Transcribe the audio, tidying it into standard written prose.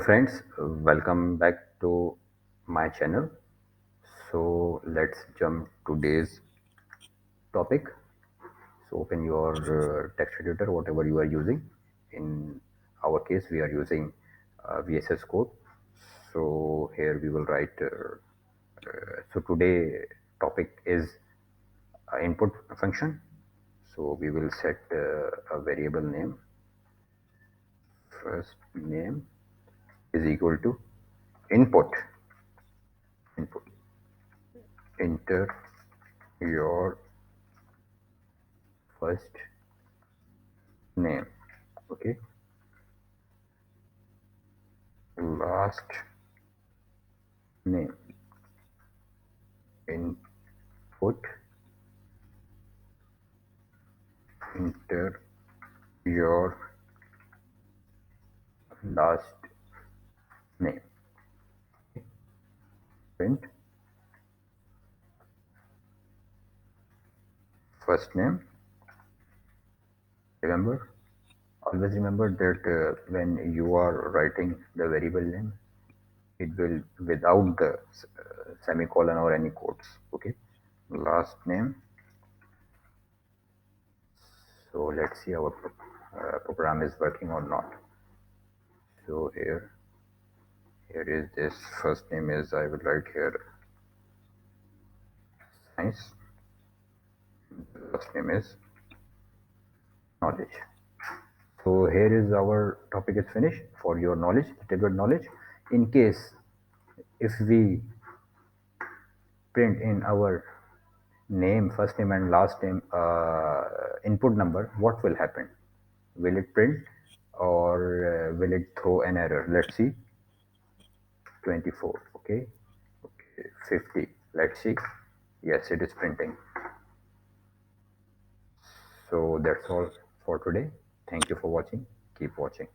friends, welcome back to my channel. So let's jump today's topic. So open your text editor, whatever you are using. In our case, we are using VSS Code. So here we will write. So today topic is input function. So we will set a variable name. First name is equal to input. Input. Enter your first name. Okay, last name. Input. Enter your last name. Print first name. Remember, always remember that when you are writing the variable name, it will without the semicolon or any quotes. Okay, last name. So let's see our program is working or not. So here is this first name is, I will write here science. Last name is knowledge. So here is our topic is finished for your knowledge, little bit knowledge. In case if we print in our name, first name and last name input number, what will happen? Will it print or will it throw an error? Let's see. 24. Okay. Okay. 50. Let's see. Yes, it is printing. So that's all for today. Thank you for watching. Keep watching.